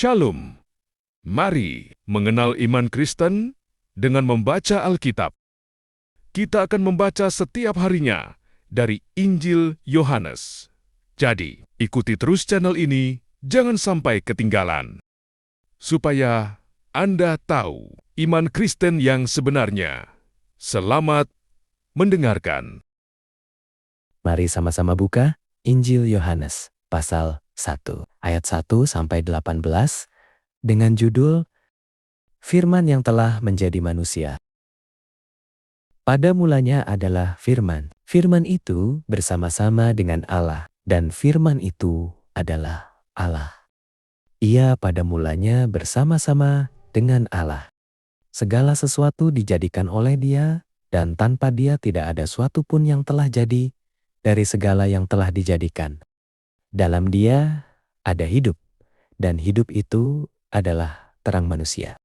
Shalom. Mari mengenal iman Kristen dengan membaca Alkitab. Kita akan membaca setiap harinya dari Injil Yohanes. Jadi, ikuti terus channel ini, jangan sampai ketinggalan. Supaya Anda tahu iman Kristen yang sebenarnya. Selamat mendengarkan. Mari sama-sama buka Injil Yohanes pasal 1 ayat 1 sampai 18 dengan judul Firman yang telah menjadi manusia. Pada mulanya adalah Firman. Firman itu bersama-sama dengan Allah, dan Firman itu adalah Allah. Ia pada mulanya bersama-sama dengan Allah. Segala sesuatu dijadikan oleh Dia, dan tanpa Dia tidak ada suatu pun yang telah jadi dari segala yang telah dijadikan. Dalam Dia ada hidup, dan hidup itu adalah terang manusia.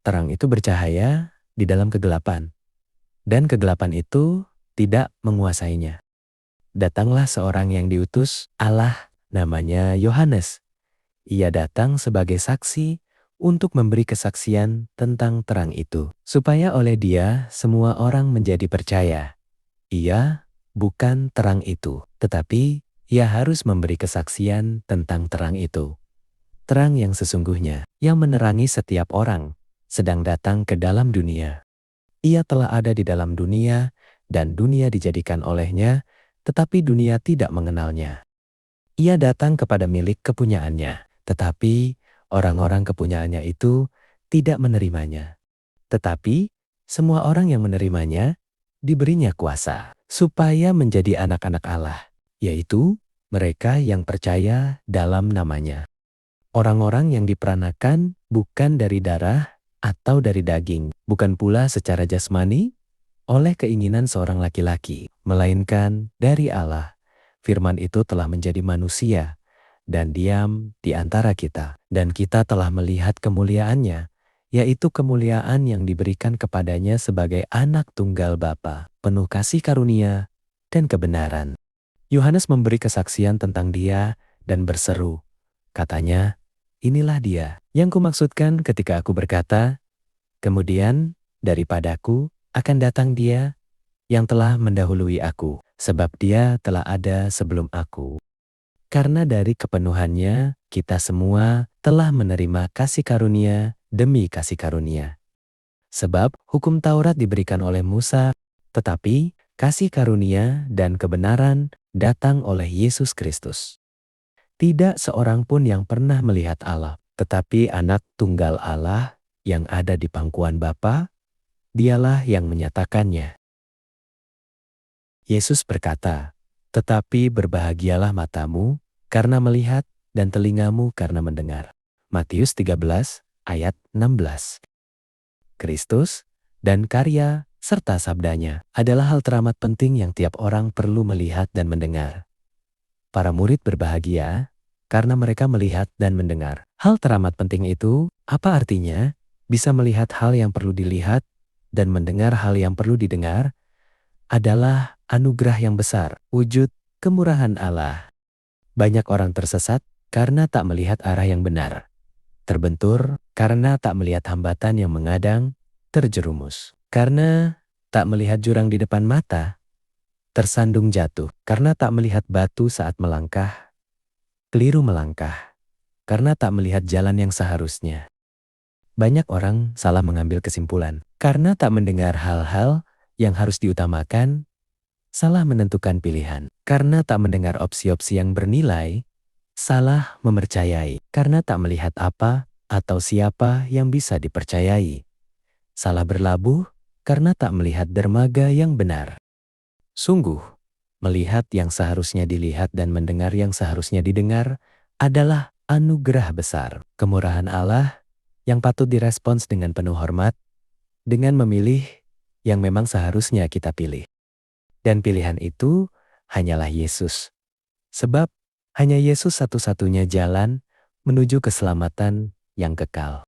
Terang itu bercahaya di dalam kegelapan, dan kegelapan itu tidak menguasainya. Datanglah seorang yang diutus Allah, namanya Yohanes. Ia datang sebagai saksi untuk memberi kesaksian tentang terang itu, supaya oleh Dia semua orang menjadi percaya. Ia bukan terang itu, tetapi Ia harus memberi kesaksian tentang terang itu. Terang yang sesungguhnya, yang menerangi setiap orang, sedang datang ke dalam dunia. Ia telah ada di dalam dunia, dan dunia dijadikan olehnya, tetapi dunia tidak mengenalnya. Ia datang kepada milik kepunyaannya, tetapi orang-orang kepunyaannya itu tidak menerimanya. Tetapi semua orang yang menerimanya, diberinya kuasa, supaya menjadi anak-anak Allah, yaitu mereka yang percaya dalam namanya. Orang-orang yang diperanakan bukan dari darah atau dari daging, bukan pula secara jasmani, oleh keinginan seorang laki-laki, melainkan dari Allah. Firman itu telah menjadi manusia dan diam di antara kita, dan kita telah melihat kemuliaannya, yaitu kemuliaan yang diberikan kepadanya sebagai anak tunggal Bapa, penuh kasih karunia dan kebenaran. Yohanes memberi kesaksian tentang Dia dan berseru, katanya, "Inilah Dia yang kumaksudkan ketika aku berkata, kemudian daripadaku akan datang Dia yang telah mendahului aku, sebab Dia telah ada sebelum aku." Karena dari kepenuhannya, kita semua telah menerima kasih karunia demi kasih karunia. Sebab hukum Taurat diberikan oleh Musa, tetapi kasih karunia dan kebenaran datang oleh Yesus Kristus. Tidak seorang pun yang pernah melihat Allah, tetapi anak tunggal Allah yang ada di pangkuan Bapa, Dialah yang menyatakannya. Yesus berkata, "Tetapi berbahagialah matamu karena melihat dan telingamu karena mendengar." Matius 13 ayat 16. Kristus dan karya serta sabdanya adalah hal teramat penting yang tiap orang perlu melihat dan mendengar. Para murid berbahagia karena mereka melihat dan mendengar. Hal teramat penting itu, apa artinya? Bisa melihat hal yang perlu dilihat dan mendengar hal yang perlu didengar adalah anugerah yang besar, wujud kemurahan Allah. Banyak orang tersesat karena tak melihat arah yang benar, terbentur karena tak melihat hambatan yang mengadang, terjerumus karena tak melihat jurang di depan mata, tersandung jatuh karena tak melihat batu saat melangkah, keliru melangkah karena tak melihat jalan yang seharusnya. Banyak orang salah mengambil kesimpulan karena tak mendengar hal-hal yang harus diutamakan, salah menentukan pilihan karena tak mendengar opsi-opsi yang bernilai, salah mempercayai karena tak melihat apa atau siapa yang bisa dipercayai, salah berlabuh karena tak melihat dermaga yang benar. Sungguh, melihat yang seharusnya dilihat dan mendengar yang seharusnya didengar adalah anugerah besar, kemurahan Allah yang patut direspons dengan penuh hormat, dengan memilih yang memang seharusnya kita pilih. Dan pilihan itu hanyalah Yesus. Sebab hanya Yesus satu-satunya jalan menuju keselamatan yang kekal.